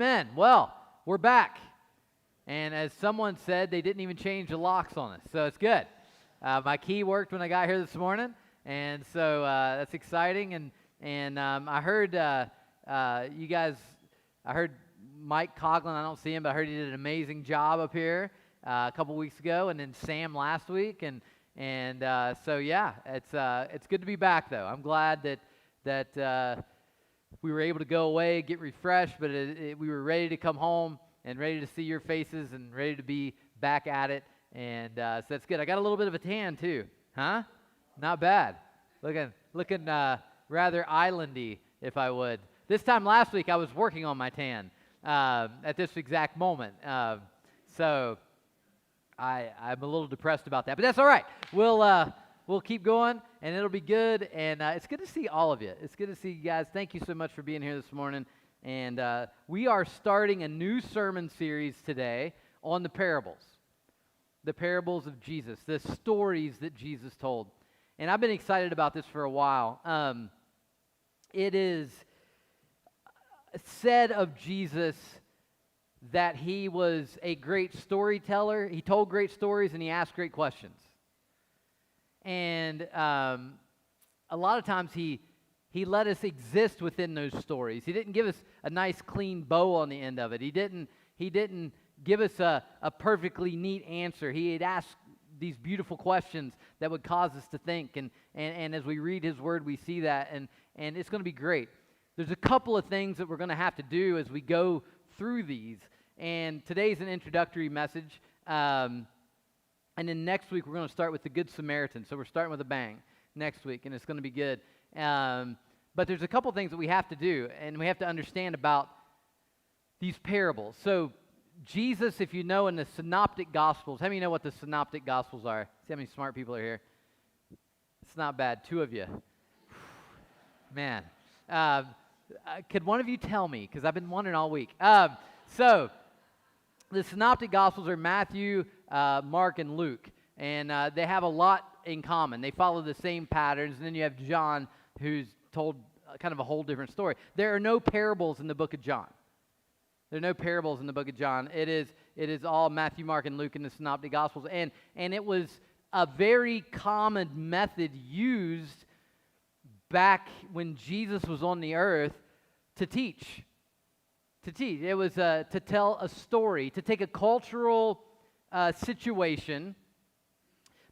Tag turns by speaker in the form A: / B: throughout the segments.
A: been? Well, we're back. And as someone said, they didn't even change the locks on us, so it's good. My key worked when I got here this morning, and so that's exciting. And I heard you guys, I heard Mike Coughlin, I don't see him, but I heard he did an amazing job up here a couple weeks ago, and then Sam last week. And so, yeah, it's good to be back, though. I'm glad that we were able to go away, get refreshed, but we were ready to come home and ready to see your faces and ready to be back at it. And so that's good. I got a little bit of a tan, too. Huh? Not bad. Looking rather islandy, if I would. This time last week, I was working on my tan at this exact moment. So I'm a little depressed about that, but that's all right. We'll keep going, and it'll be good. And it's good to see all of you. It's good to see you guys. Thank you so much for being here this morning. And we are starting a new sermon series today on the parables of Jesus, the stories that Jesus told. And I've been excited about this for a while. It is said of Jesus that he was a great storyteller. He told great stories and he asked great questions. And a lot of times he let us exist within those stories. He didn't give us a nice clean bow on the end of it. He didn't give us a perfectly neat answer. He had asked these beautiful questions that would cause us to think. And as we read his word, we see that. And it's going to be great. There's a couple of things that we're going to have to do as we go through these. And today's an introductory message. And then next week, we're going to start with the Good Samaritan. So we're starting with a bang next week, and it's going to be good. But there's a couple things that we have to do, and we have to understand about these parables. So Jesus, if you know, in the Synoptic Gospels, how many know what the Synoptic Gospels are? See how many smart people are here? It's not bad. 2 of you. Man. Could one of you tell me? Because I've been wondering all week. So the Synoptic Gospels are Matthew, Mark, and Luke. And they have a lot in common. They follow the same patterns. And then you have John, who's told kind of a whole different story. There are no parables in the book of John. There are no parables in the book of John. It is all Matthew, Mark, and Luke in the Synoptic Gospels. And it was a very common method used back when Jesus was on the earth to teach. It was to tell a story, to take a cultural situation,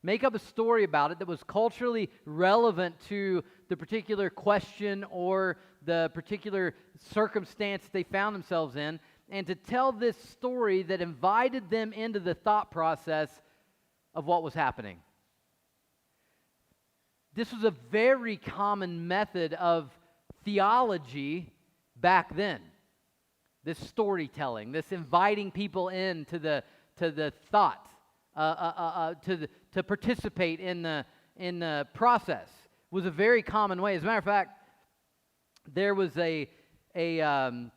A: make up a story about it that was culturally relevant to the particular question or the particular circumstance they found themselves in, and to tell this story that invited them into the thought process of what was happening. This was a very common method of theology back then. This storytelling, this inviting people into the thought, to participate in the process was a very common way. As a matter of fact, there was a man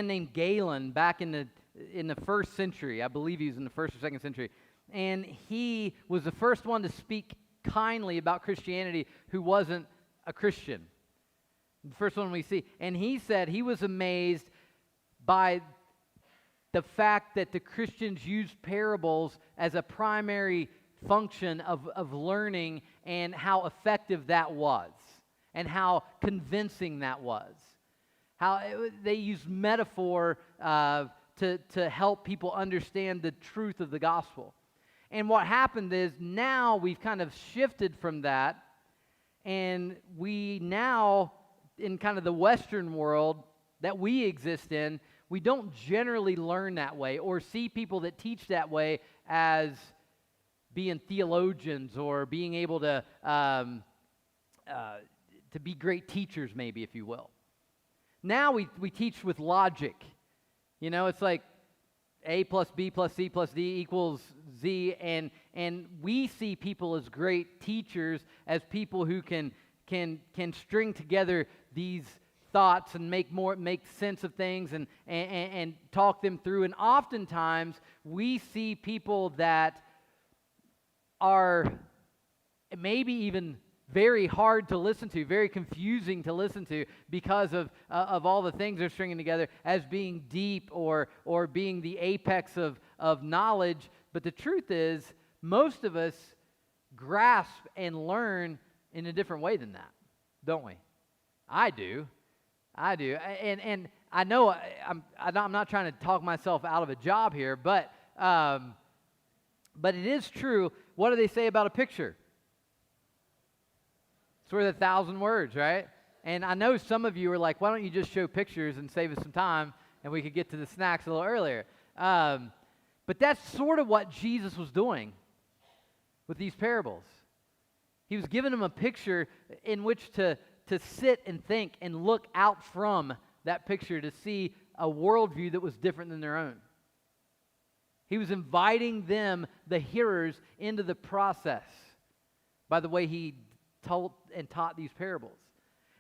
A: named Galen back in the first century. I believe he was in the first or second century, and he was the first one to speak kindly about Christianity who wasn't a Christian. The first one we see. And he said he was amazed by the fact that the Christians used parables as a primary function of learning, and how effective that was, and how convincing that was. How they used metaphor to help people understand the truth of the gospel. And what happened is now we've kind of shifted from that, and we now, in kind of the Western world that we exist in, we don't generally learn that way or see people that teach that way as being theologians or being able to be great teachers, maybe, if you will. Now we teach with logic. You know, it's like A plus B plus C plus D equals Z, and we see people as great teachers, as people who can string together these thoughts and make sense of things and talk them through. And oftentimes we see people that are maybe even very hard to listen to, very confusing to listen to because of all the things they're stringing together as being deep or being the apex of knowledge. But the truth is, most of us grasp and learn in a different way than that, don't we? I do. And I know I'm not trying to talk myself out of a job here, but it is true. What do they say about a picture? It's worth 1,000 words, right? And I know some of you are like, why don't you just show pictures and save us some time and we could get to the snacks a little earlier. But that's sort of what Jesus was doing with these parables. He was giving them a picture in which to sit and think and look out from that picture to see a worldview that was different than their own. He was inviting them, the hearers, into the process by the way he told and taught these parables.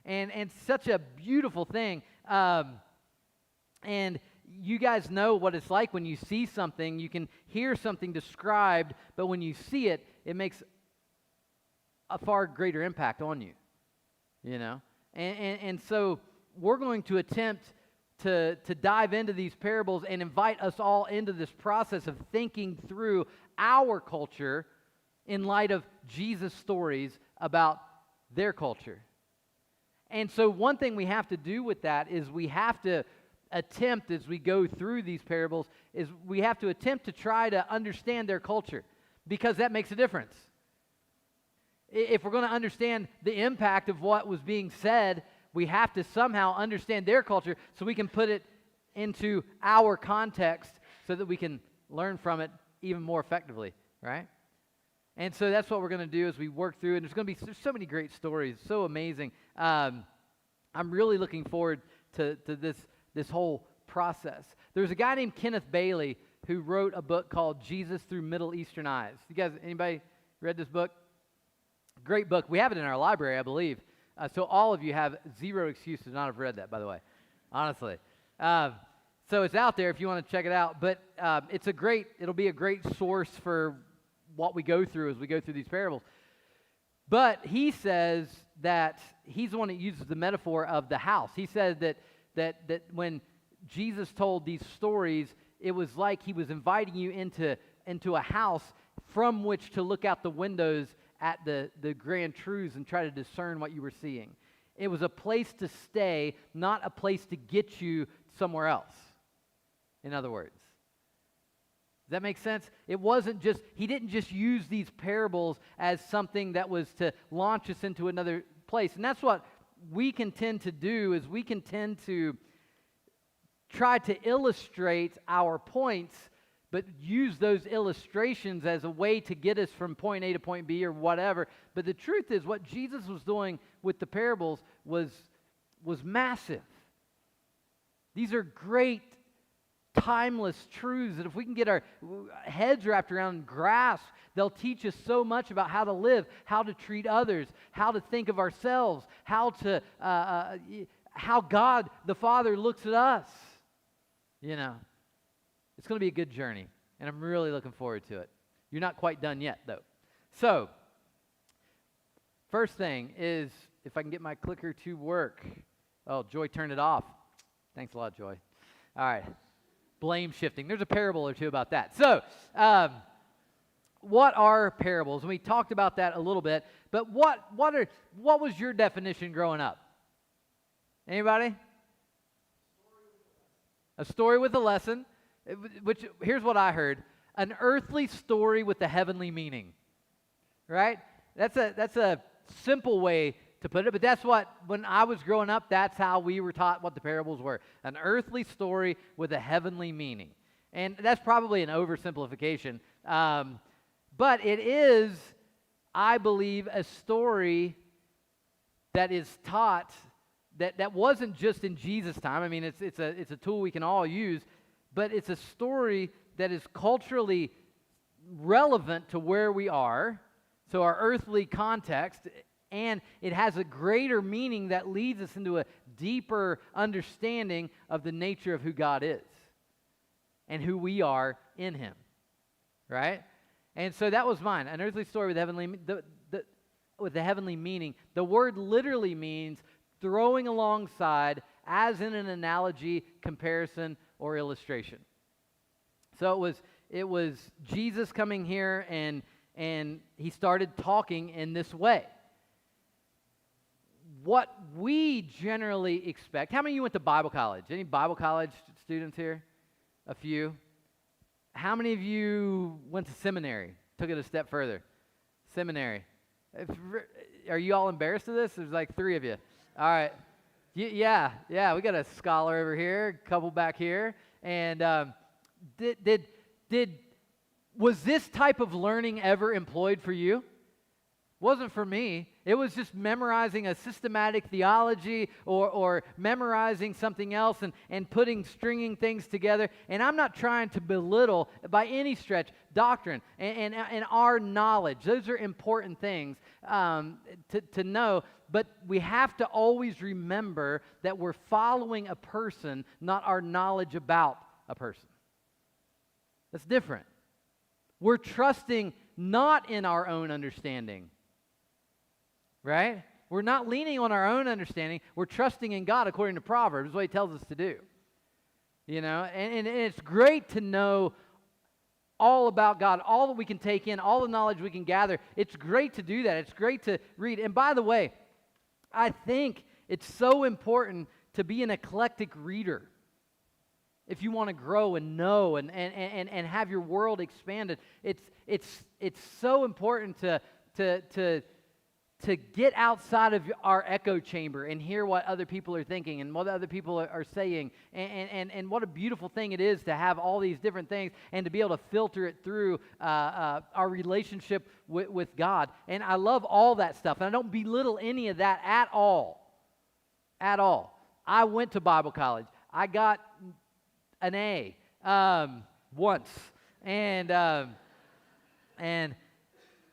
A: And such a beautiful thing. And you guys know what it's like when you see something, you can hear something described, but when you see it, it makes a far greater impact on you, you know? And so we're going to attempt to dive into these parables and invite us all into this process of thinking through our culture in light of Jesus' stories about their culture. And so one thing we have to do with that is we have to attempt, as we go through these parables, is we have to attempt to try to understand their culture, because that makes a difference. If we're going to understand the impact of what was being said, we have to somehow understand their culture so we can put it into our context so that we can learn from it even more effectively, right? And so that's what we're going to do as we work through. And there's so many great stories, so amazing. I'm really looking forward to this whole process. There's a guy named Kenneth Bailey who wrote a book called Jesus Through Middle Eastern Eyes. You guys, anybody read this book? Great book. We have it in our library, I believe. So all of you have zero excuse to not have read that, by the way, honestly. So it's out there if you want to check it out. But it'll be a great source for what we go through as we go through these parables. But he says that he's the one that uses the metaphor of the house. He said that when Jesus told these stories, it was like he was inviting you into a house from which to look out the windows at the grand truths and try to discern what you were seeing. It was a place to stay, not a place to get you somewhere else, in other words. Does that make sense? He didn't just use these parables as something that was to launch us into another place. And that's what we can tend to do, is we can tend to try to illustrate our points, but use those illustrations as a way to get us from point A to point B or whatever. But the truth is, what Jesus was doing with the parables was massive. These are great, timeless truths that if we can get our heads wrapped around and grasp, they'll teach us so much about how to live, how to treat others, how to think of ourselves, how God the Father looks at us. You know, it's going to be a good journey, and I'm really looking forward to it. You're not quite done yet, though. So, first thing is, if I can get my clicker to work. Oh, Joy turned it off. Thanks a lot, Joy. All right. Blame shifting. There's a parable or two about that. So, what are parables? And we talked about that a little bit, but what was your definition growing up? Anybody? A story with a lesson. Which, here's what I heard: an earthly story with a heavenly meaning. Right? That's a simple way to put it, but that's what, when I was growing up, that's how we were taught what the parables were. An earthly story with a heavenly meaning. And that's probably an oversimplification. But it is, I believe, a story that is taught that wasn't just in Jesus' time. I mean, it's a tool we can all use, but it's a story that is culturally relevant to where we are, so our earthly context, and it has a greater meaning that leads us into a deeper understanding of the nature of who God is and who we are in Him, right? And so that was mine, an earthly story with heavenly. with a heavenly meaning. The word literally means throwing alongside, as in an analogy, comparison, or illustration. So it was Jesus coming here, and he started talking in this way. What we generally expect. How many of you went to Bible college? Any Bible college students here? A few. How many of you went to seminary? Took it a step further. Seminary. Are you all embarrassed of this? There's like 3 of you. All right. Yeah. We got a scholar over here, a couple back here. And was this type of learning ever employed for you? Wasn't for me. It was just memorizing a systematic theology or memorizing something else and stringing things together. And I'm not trying to belittle by any stretch doctrine and our knowledge. Those are important things to know. But we have to always remember that we're following a person, not our knowledge about a person. That's different. We're trusting not in our own understanding. Right? We're not leaning on our own understanding. We're trusting in God according to Proverbs. That's what he tells us to do. You know, and it's great to know all about God, all that we can take in, all the knowledge we can gather. It's great to do that. It's great to read. And by the way, I think it's so important to be an eclectic reader if you want to grow and know and have your world expanded. It's so important to get outside of our echo chamber and hear what other people are thinking and what other people are saying. And what a beautiful thing it is to have all these different things and to be able to filter it through our relationship with God. And I love all that stuff. And I don't belittle any of that at all. At all. I went to Bible college. I got an A once. And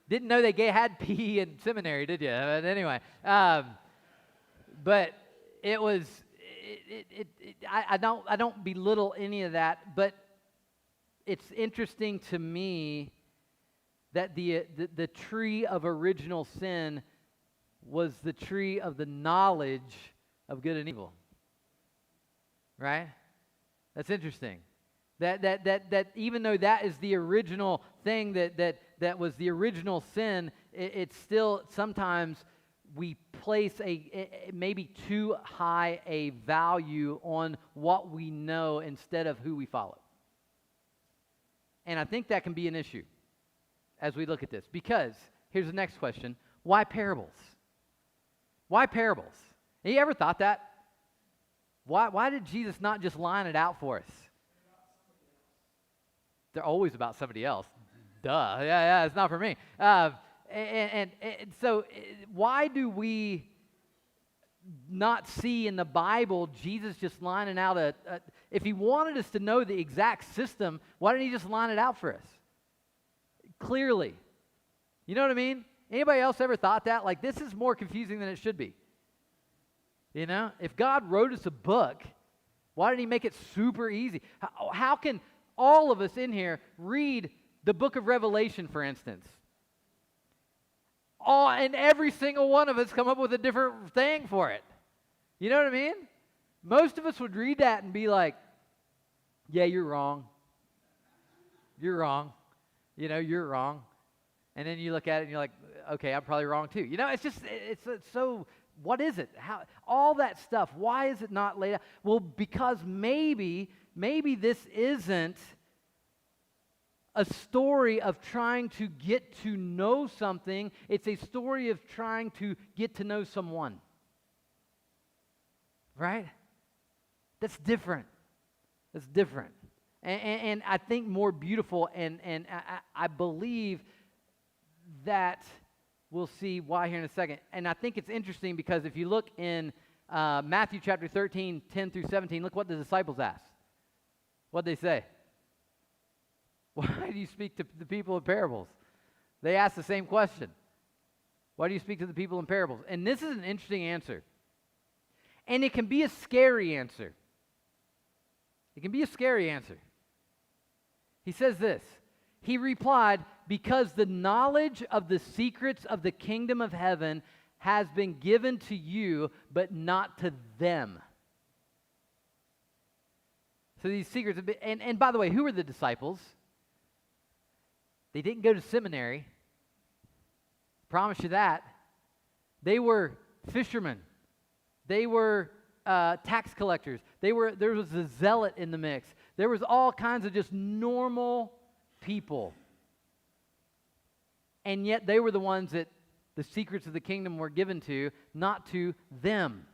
A: didn't know they had PE in seminary, did you? But anyway, but it was. I don't belittle any of that, but it's interesting to me that the tree of original sin was the tree of the knowledge of good and evil. Right? That's interesting. That even though that is the original thing that was the original sin, it's still sometimes we place maybe too high a value on what we know instead of who we follow. And I think that can be an issue as we look at this. Because, here's the next question, why parables? Why parables? Have you ever thought that? Why did Jesus not just line it out for us? They're always about somebody else. Duh. Yeah, it's not for me. And so why do we not see in the Bible Jesus just lining out if he wanted us to know the exact system, why didn't he just line it out for us? Clearly. You know what I mean? Anybody else ever thought that? Like, this is more confusing than it should be. You know? If God wrote us a book, why didn't he make it super easy? How can all of us in here read the book of Revelation, for instance? And every single one of us come up with a different thing for it. You know what I mean? Most of us would read that and be like, yeah, you're wrong. You're wrong. You know, you're wrong. And then you look at it and you're like, okay, I'm probably wrong too. You know, it's so, what is it? How, all that stuff, why is it not laid out? Well, because maybe this isn't a story of trying to get to know something. It's a story of trying to get to know someone. Right? That's different. That's different. And I think more beautiful, and I believe that we'll see why here in a second. And I think it's interesting because if you look in Matthew chapter 13, 10 through 17, look what the disciples asked. What'd they say? Why do you speak to the people in parables? They asked the same question. Why do you speak to the people in parables? And this is an interesting answer. And it can be a scary answer. It can be a scary answer. He says this. He replied, because the knowledge of the secrets of the kingdom of heaven has been given to you, but not to them. So these secrets have been, and by the way, who were the disciples? They didn't go to seminary. Promise you that. They were fishermen. They were tax collectors. There was a zealot in the mix. There was all kinds of just normal people. And yet they were the ones that the secrets of the kingdom were given to, not to them.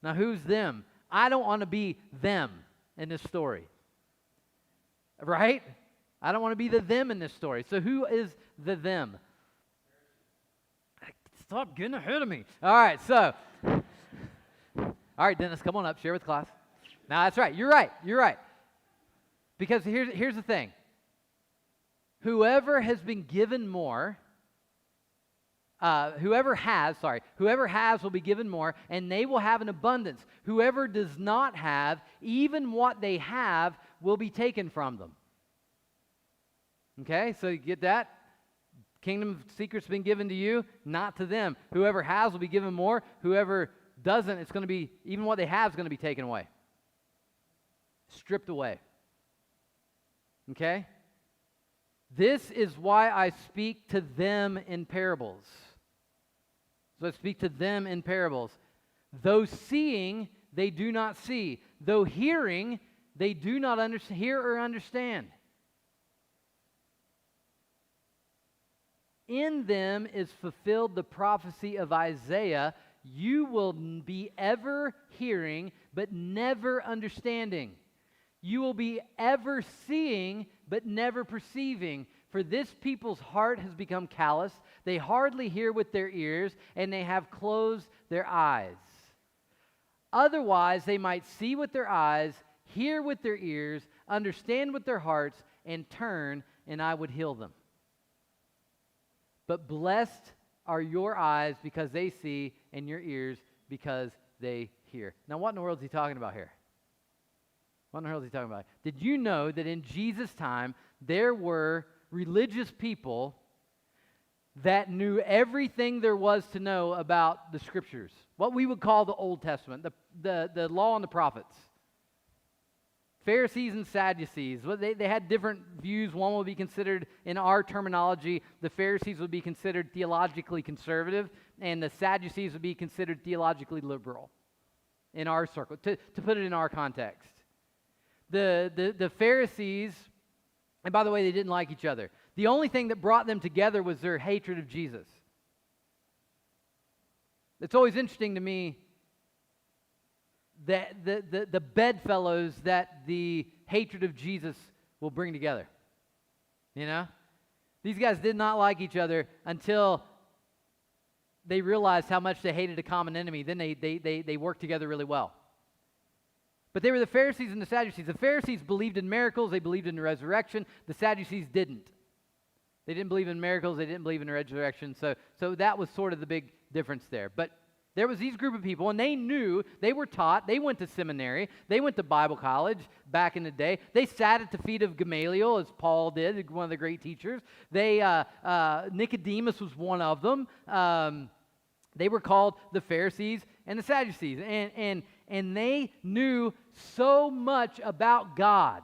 A: Now who's them? I don't want to be them in this story. Right? I don't want to be the them in this story. So who is the them? Stop getting ahead of me. All right, so. All right, Dennis, come on up. Share with class. No, that's right. You're right. Because here's the thing. Whoever has been given more, whoever has will be given more, and they will have an abundance. Whoever does not have, even what they have will be taken from them. Okay, so you get that? Kingdom secrets been given to you, not to them. Whoever has will be given more. Whoever doesn't, it's going to be, even what they have is going to be taken away. Stripped away. Okay? This is why I speak to them in parables. So I speak to them in parables. Though seeing, they do not see. Though hearing, they do not hear or understand. In them is fulfilled the prophecy of Isaiah. You will be ever hearing, but never understanding. You will be ever seeing, but never perceiving. For this people's heart has become callous. They hardly hear with their ears, and they have closed their eyes. Otherwise, they might see with their eyes, hear with their ears, understand with their hearts, and turn, and I would heal them. But blessed are your eyes because they see, and your ears because they hear. Now, what in the world is he talking about here? What in the world is he talking about? Did you know that in Jesus' time, there were religious people that knew everything there was to know about the Scriptures? What we would call the Old Testament, the law and the prophets. Pharisees and Sadducees, they had different views. One would be considered, in our terminology, the Pharisees would be considered theologically conservative, and the Sadducees would be considered theologically liberal in our circle, to put it in our context. The Pharisees, and by the way, they didn't like each other. The only thing that brought them together was their hatred of Jesus. It's always interesting to me that the bedfellows that the hatred of Jesus will bring together. You know? These guys did not like each other until they realized how much they hated a common enemy. Then they worked together really well. But they were the Pharisees and the Sadducees. The Pharisees believed in miracles. They believed in the resurrection. The Sadducees didn't. They didn't believe in miracles. They didn't believe in the resurrection. So that was sort of the big difference there. But there was these group of people, and they knew, they were taught, they went to seminary, they went to Bible college back in the day. They sat at the feet of Gamaliel, as Paul did, one of the great teachers. Nicodemus was one of them. They were called the Pharisees and the Sadducees, and they knew so much about God,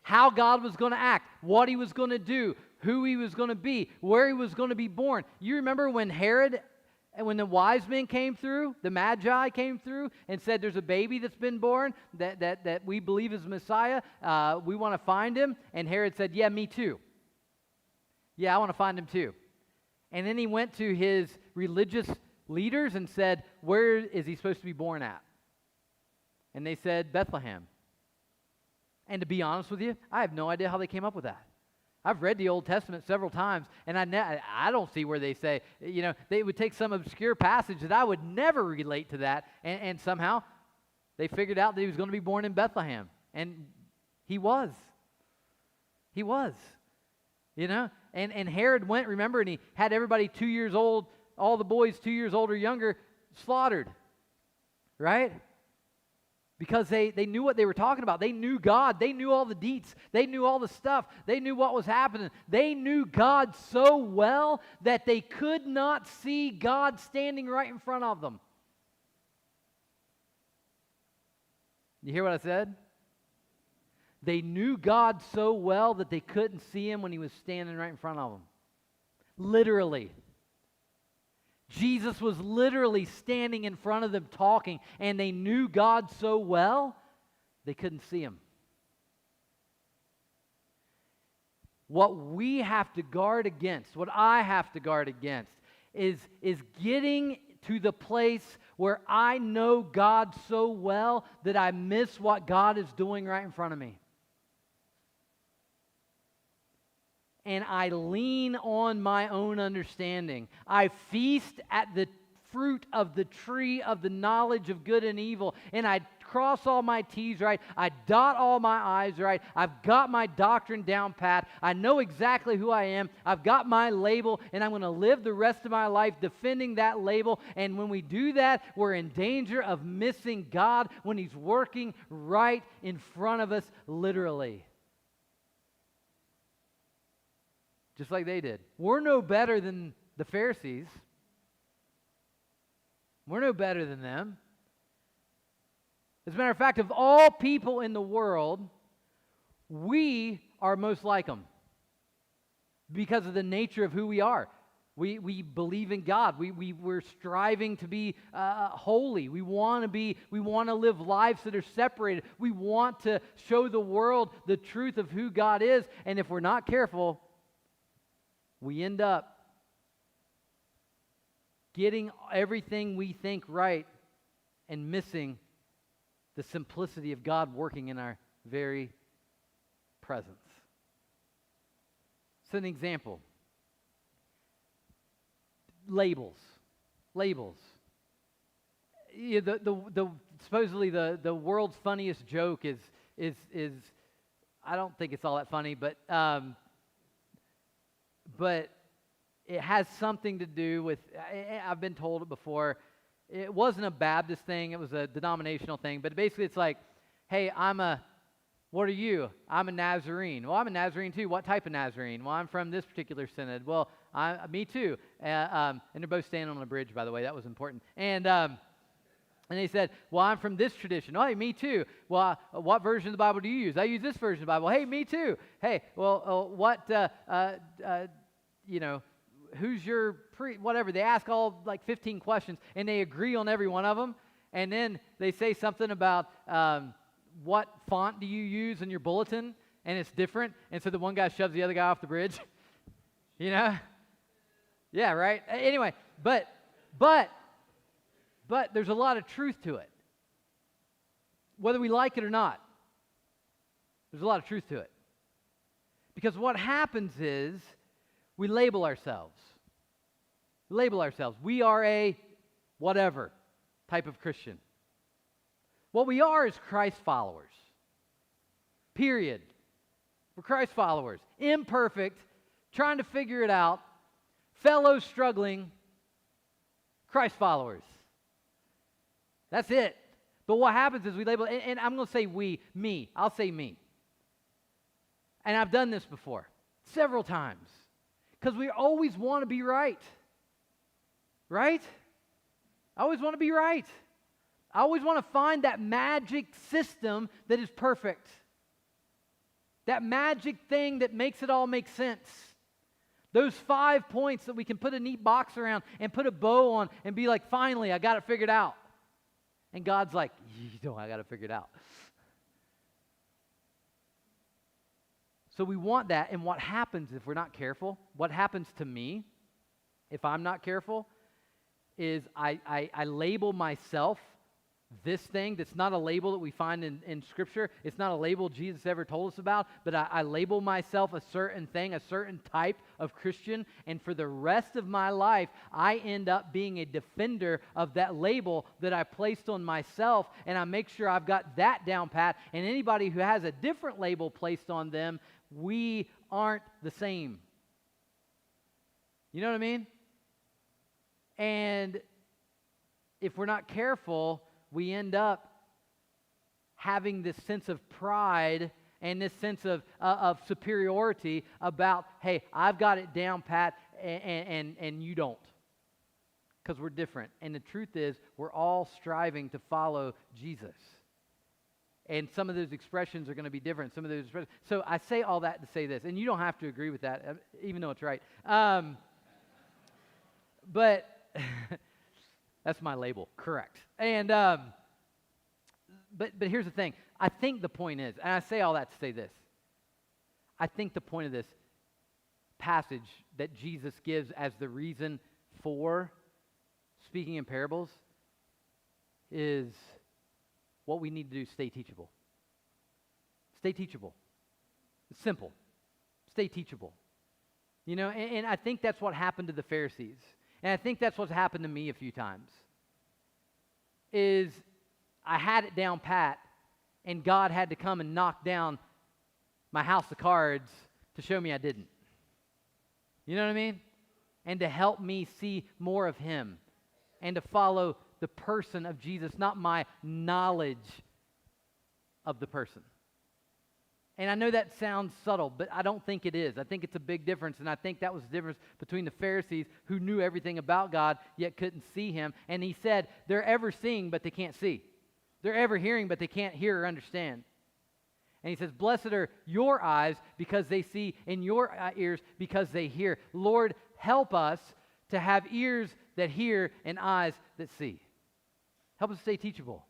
A: how God was going to act, what he was going to do, who he was going to be, where he was going to be born. You remember when Herod, and when the wise men came through, the Magi came through and said, there's a baby that's been born that we believe is Messiah. We want to find him. And Herod said, yeah, me too. Yeah, I want to find him too. And then he went to his religious leaders and said, where is he supposed to be born at? And they said, Bethlehem. And to be honest with you, I have no idea how they came up with that. I've read the Old Testament several times, and I don't see where they say, they would take some obscure passage that I would never relate to that, and somehow they figured out that he was going to be born in Bethlehem. And he was. He was. And Herod went, remember, and he had everybody 2 years old, all the boys 2 years old or younger, slaughtered. Right? because they knew what they were talking about. They knew God. They knew all the deets. They knew all the stuff. They knew what was happening. They knew God so well that they could not see God standing right in front of them. You hear what I said? They knew God so well that they couldn't see Him when He was standing right in front of them. Literally. Jesus was literally standing in front of them talking, and they knew God so well, they couldn't see Him. What we have to guard against, what I have to guard against, is getting to the place where I know God so well that I miss what God is doing right in front of me. And I lean on my own understanding. I feast at the fruit of the tree of the knowledge of good and evil, and I cross all my T's right. I dot all my I's right. I've got my doctrine down pat. I know exactly who I am. I've got my label, and I'm going to live the rest of my life defending that label. And when we do that, we're in danger of missing God when He's working right in front of us, literally. Just like they did. We're no better than the Pharisees. We're no better than them. As a matter of fact, of all people in the world, we are most like them because of the nature of who we are. We believe in God. We're striving to be holy. We want to live lives that are separated. We want to show the world the truth of who God is. And if we're not careful, we end up getting everything we think right and missing the simplicity of God working in our very presence. So an example. Labels. Yeah, supposedly the world's funniest joke is I don't think it's all that funny, but it has something to do with, I've been told it before, it wasn't a Baptist thing, it was a denominational thing, but basically it's like, hey, what are you? I'm a Nazarene. Well, I'm a Nazarene too. What type of Nazarene? Well, I'm from this particular synod. Well, me too. And they're both standing on a bridge, by the way. That was important. And they said, well, I'm from this tradition. Oh, hey, me too. Well, what version of the Bible do you use? I use this version of the Bible. Hey, me too. Hey, well, who's your whatever. They ask all like 15 questions, and they agree on every one of them. And then they say something about what font do you use in your bulletin, and it's different. And so the one guy shoves the other guy off the bridge. Yeah, right? Anyway, but there's a lot of truth to it. Whether we like it or not, there's a lot of truth to it. Because what happens is we label ourselves. We are a whatever type of Christian. What we are is Christ followers. Period. We're Christ followers. Imperfect, trying to figure it out, fellow struggling, Christ followers. That's it. But what happens is we label, and I'm going to say me. I'll say me. And I've done this before, several times. Because we always want to be right. Right? I always want to be right. I always want to find that magic system that is perfect. That magic thing that makes it all make sense. Those 5 points that we can put a neat box around and put a bow on and be like, finally, I got it figured out. And God's like, you know, I got it figured out. So we want that, and what happens if we're not careful, what happens to me if I'm not careful, is I label myself this thing that's not a label that we find in Scripture. It's not a label Jesus ever told us about, but I label myself a certain thing, a certain type of Christian, and for the rest of my life, I end up being a defender of that label that I placed on myself, and I make sure I've got that down pat, and anybody who has a different label placed on them, we aren't the same. You know what I mean? And if we're not careful, we end up having this sense of pride and this sense of superiority about, hey, I've got it down pat and you don't, because we're different. And the truth is, we're all striving to follow Jesus. And some of those expressions are going to be different. Some of those expressions. So I say all that to say this, and you don't have to agree with that, even though it's right. But that's my label, correct. And but here's the thing. I think the point is, and I say all that to say this. I think the point of this passage that Jesus gives as the reason for speaking in parables is what we need to do: stay teachable. Stay teachable. It's simple. Stay teachable. You know, and I think that's what happened to the Pharisees. And I think that's what's happened to me a few times. Is I had it down pat, and God had to come and knock down my house of cards to show me I didn't. You know what I mean? And to help me see more of Him, and to follow the person of Jesus, not my knowledge of the person. And I know that sounds subtle, but I don't think it is. I think it's a big difference, and I think that was the difference between the Pharisees, who knew everything about God, yet couldn't see Him. And He said, they're ever seeing, but they can't see. They're ever hearing, but they can't hear or understand. And He says, blessed are your eyes because they see, and your ears because they hear. Lord, help us to have ears that hear and eyes that see. Help us stay teachable.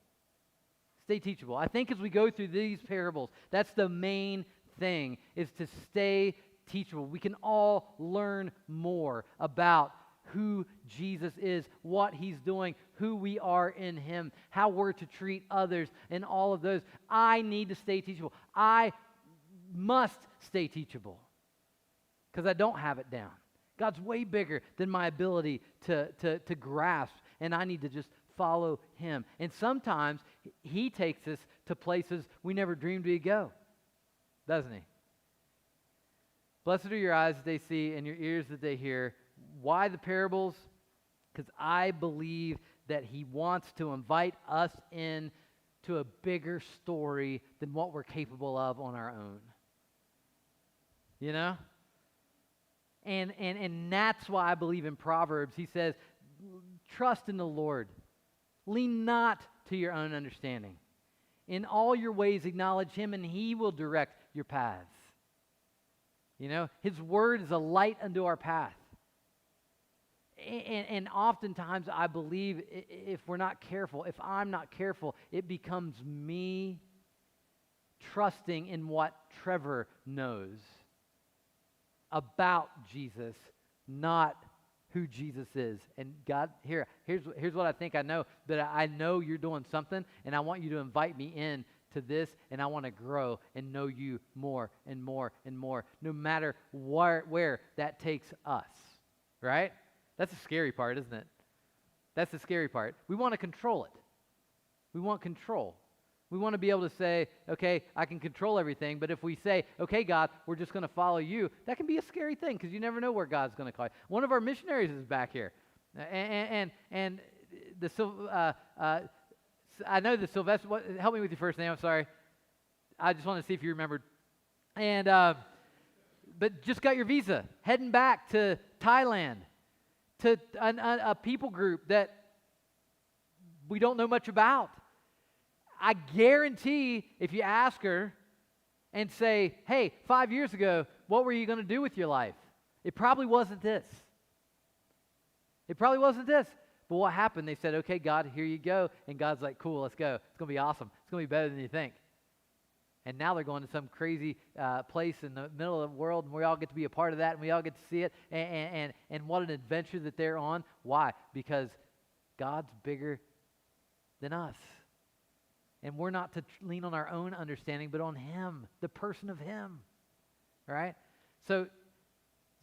A: Stay teachable. I think as we go through these parables, that's the main thing, is to stay teachable. We can all learn more about who Jesus is, what He's doing, who we are in Him, how we're to treat others, and all of those. I need to stay teachable. I must stay teachable because I don't have it down. God's way bigger than my ability to grasp, and I need to just follow Him. And sometimes He takes us to places we never dreamed we'd go, doesn't He? Blessed are your eyes that they see and your ears that they hear. Why the parables? Because I believe that He wants to invite us in to a bigger story than what we're capable of on our own. You know? And that's why I believe in Proverbs. He says, trust in the Lord. Lean not to your own understanding. In all your ways acknowledge Him, and He will direct your paths. You know, His word is a light unto our path. And oftentimes I believe if we're not careful, if I'm not careful, it becomes me trusting in what Trevor knows about Jesus, not who Jesus is. And God, here's what I think I know, that I know you're doing something, and I want you to invite me in to this, and I want to grow and know you more and more and more, no matter where that takes us, right? That's the scary part, isn't it? That's the scary part. We want to control it. We want control. We want to be able to say, okay, I can control everything, but if we say, okay, God, we're just going to follow you, that can be a scary thing because you never know where God's going to call you. One of our missionaries is back here, and I know the Sylvester, help me with your first name, I'm sorry. I just want to see if you remembered. And, but just got your visa, heading back to Thailand, to a people group that we don't know much about. I guarantee if you ask her and say, hey, 5 years ago, what were you going to do with your life? It probably wasn't this. It probably wasn't this. But what happened? They said, okay, God, here you go. And God's like, cool, let's go. It's going to be awesome. It's going to be better than you think. And now they're going to some crazy place in the middle of the world, and we all get to be a part of that, and we all get to see it. And what an adventure that they're on. Why? Because God's bigger than us. And we're not to lean on our own understanding, but on Him, the person of Him. All right? So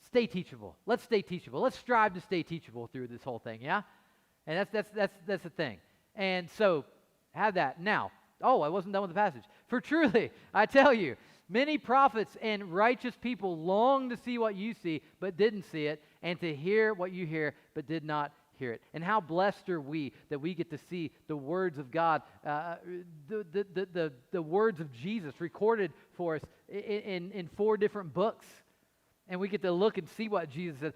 A: stay teachable. Let's stay teachable. Let's strive to stay teachable through this whole thing, yeah? And that's the thing. And so have that. Now, I wasn't done with the passage. For truly, I tell you, many prophets and righteous people long to see what you see, but didn't see it, and to hear what you hear, but did not hear it. And how blessed are we that we get to see the words of God, the words of Jesus recorded for us in 4 different books. And we get to look and see what Jesus said.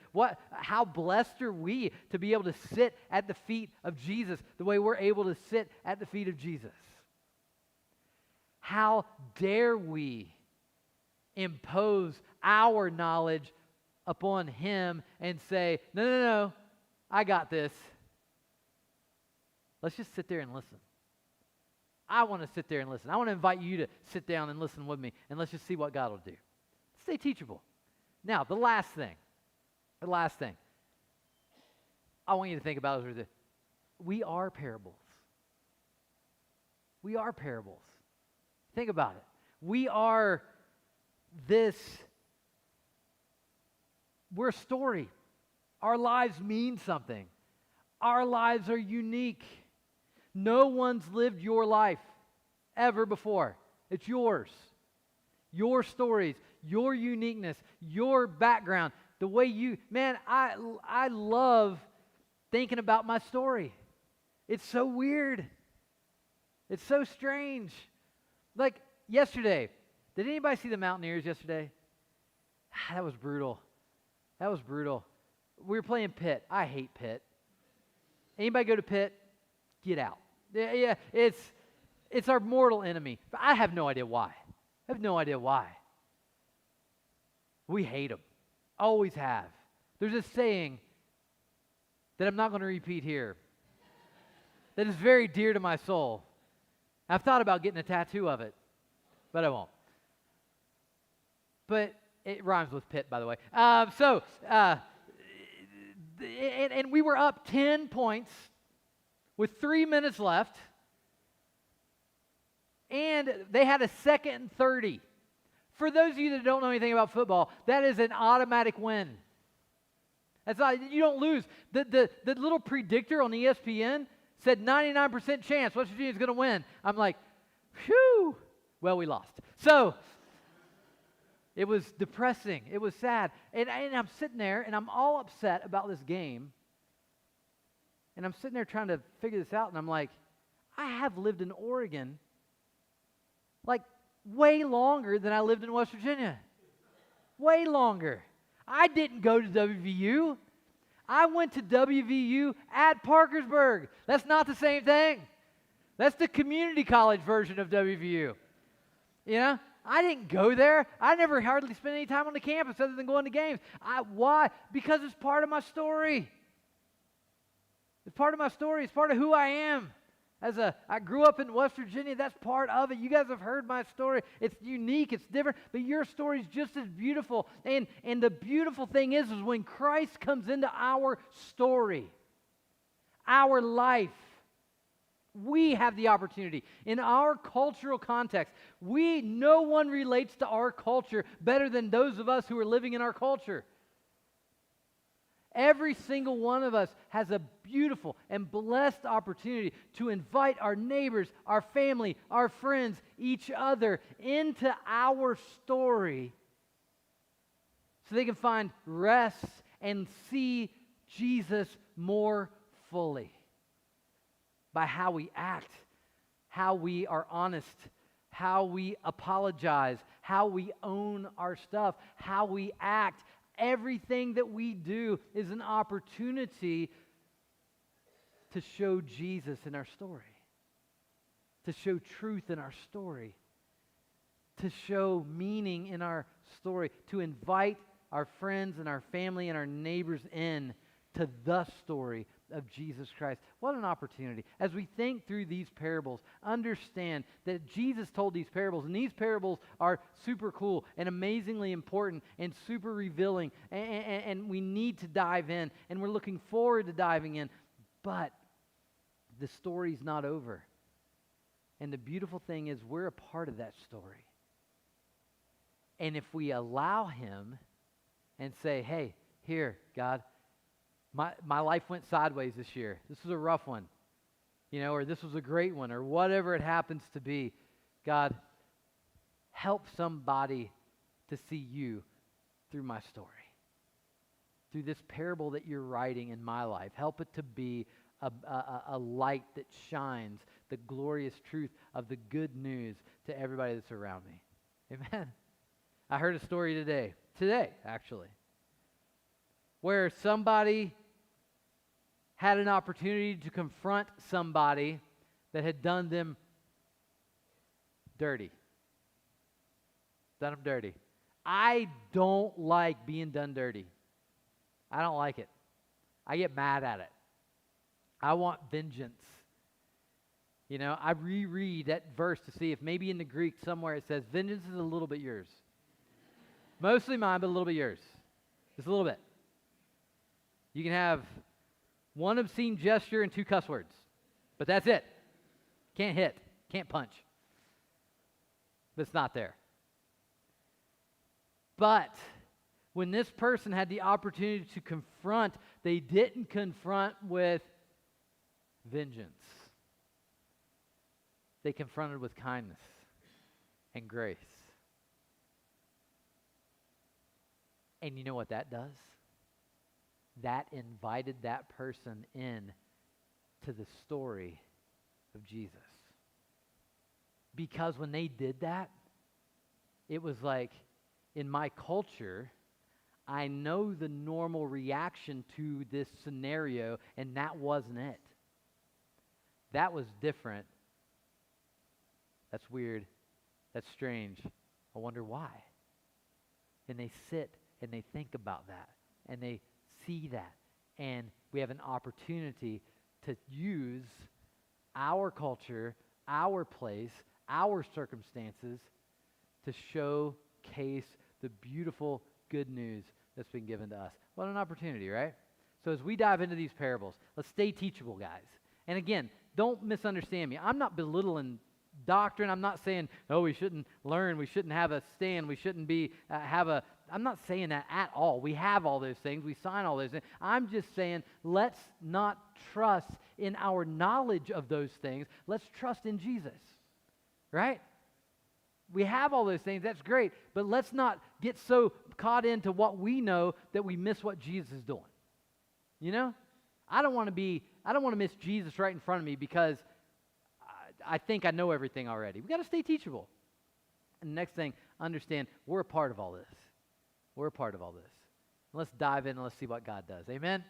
A: How blessed are we to be able to sit at the feet of Jesus the way we're able to sit at the feet of Jesus? How dare we impose our knowledge upon him and say, no, I got this. Let's just sit there and listen. I want to sit there and listen. I want to invite you to sit down and listen with me, and let's just see what God will do. Stay teachable. Now, the last thing I want you to think about is we are parables. We are parables. Think about it. We are we're a story. Our lives mean something. Our lives are unique. No one's lived your life ever before. It's yours. Your stories, your uniqueness, your background, the way I love thinking about my story. It's so weird. It's so strange. Like yesterday, did anybody see the Mountaineers yesterday? That was brutal. We were playing Pitt. I hate Pitt. Anybody go to Pitt? Get out. Yeah, it's our mortal enemy. But I have no idea why. We hate them. Always have. There's a saying that I'm not going to repeat here that is very dear to my soul. I've thought about getting a tattoo of it, but I won't. But it rhymes with Pitt, by the way. And we were up 10 points with 3 minutes left, and they had a 2nd and 30. For those of you that don't know anything about football, that is an automatic win. That's not, you don't lose. The little predictor on ESPN said 99% chance West Virginia's going to win. I'm like, whew. Well, we lost. So it was depressing. It was sad. And I'm sitting there, and I'm all upset about this game. And I'm sitting there trying to figure this out, and I'm like, I have lived in Oregon like way longer than I lived in West Virginia. Way longer. I didn't go to WVU. I went to WVU at Parkersburg. That's not the same thing. That's the community college version of WVU. You know? I didn't go there. I never hardly spent any time on the campus other than going to games. Why? Because it's part of my story. It's part of my story. It's part of who I am. I grew up in West Virginia. That's part of it. You guys have heard my story. It's unique. It's different. But your story is just as beautiful. And the beautiful thing is when Christ comes into our story, our life, we have the opportunity. In our cultural context, no one relates to our culture better than those of us who are living in our culture. Every single one of us has a beautiful and blessed opportunity to invite our neighbors, our family, our friends, each other into our story so they can find rest and see Jesus more fully by how we act, how we are honest, how we apologize, how we own our stuff, how we act. Everything that we do is an opportunity to show Jesus in our story, to show truth in our story, to show meaning in our story, to invite our friends and our family and our neighbors in to the story of Jesus Christ. What an opportunity. As we think through these parables, understand that Jesus told these parables, and these parables are super cool and amazingly important and super revealing, and we need to dive in, and we're looking forward to diving in, but the story's not over. And the beautiful thing is we're a part of that story. And if we allow Him and say, hey, here, God, my life went sideways this year. This was a rough one, or this was a great one, or whatever it happens to be. God, help somebody to see you through my story, through this parable that you're writing in my life. Help it to be a light that shines the glorious truth of the good news to everybody that's around me. Amen. I heard a story today actually, where somebody had an opportunity to confront somebody that had done them dirty. Done them dirty. I don't like being done dirty. I don't like it. I get mad at it. I want vengeance. You know, I reread that verse to see if maybe in the Greek somewhere it says, vengeance is a little bit yours. Mostly mine, but a little bit yours. Just a little bit. You can have one obscene gesture and 2 cuss words, but that's it. Can't hit, can't punch. But it's not there. But when this person had the opportunity to confront, they didn't confront with vengeance. They confronted with kindness and grace. And you know what that does? That invited that person in to the story of Jesus. Because when they did that, it was like, in my culture, I know the normal reaction to this scenario, and that wasn't it. That was different. That's weird. That's strange. I wonder why. And they sit and they think about that, and they see that, and we have an opportunity to use our culture, our place, our circumstances to showcase the beautiful good news that's been given to us. What an opportunity, right? So as we dive into these parables, let's stay teachable, guys. And again, don't misunderstand me. I'm not belittling doctrine. I'm not saying, oh, we shouldn't learn, we shouldn't have a stand, we shouldn't be I'm not saying that at all. We have all those things. We sign all those things. I'm just saying, let's not trust in our knowledge of those things. Let's trust in Jesus, right? We have all those things. That's great. But let's not get so caught into what we know that we miss what Jesus is doing. You know? I don't want to miss Jesus right in front of me because I think I know everything already. We got to stay teachable. And the next thing, understand we're a part of all this. We're a part of all this. Let's dive in and let's see what God does. Amen?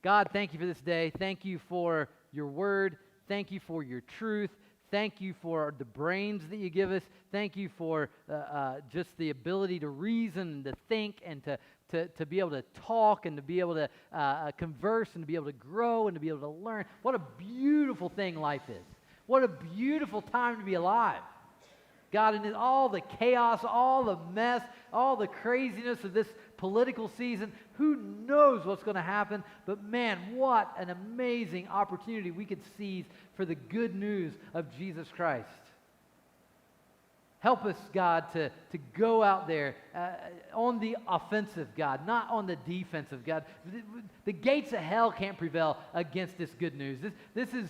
A: God, thank you for this day. Thank you for your word. Thank you for your truth. Thank you for the brains that you give us. Thank you for just the ability to reason and to think and to be able to talk and to be able to converse and to be able to grow and to be able to learn. What a beautiful thing life is. What a beautiful time to be alive. God, in all the chaos, all the mess, all the craziness of this political season, who knows what's going to happen? But man, what an amazing opportunity we could seize for the good news of Jesus Christ. Help us, God, to go out there on the offensive, God, not on the defensive, God. The gates of hell can't prevail against this good news. This is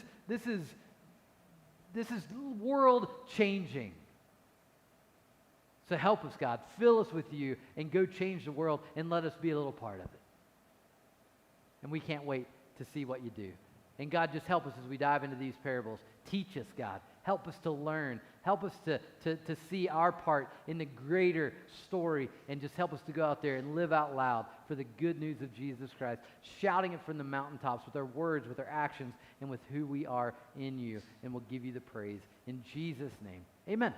A: world changing. So help us, God. Fill us with you and go change the world and let us be a little part of it. And we can't wait to see what you do. And God, just help us as we dive into these parables. Teach us, God. Help us to learn. Help us to see our part in the greater story, and just help us to go out there and live out loud for the good news of Jesus Christ, shouting it from the mountaintops with our words, with our actions, and with who we are in you. And we'll give you the praise. In Jesus' name, amen.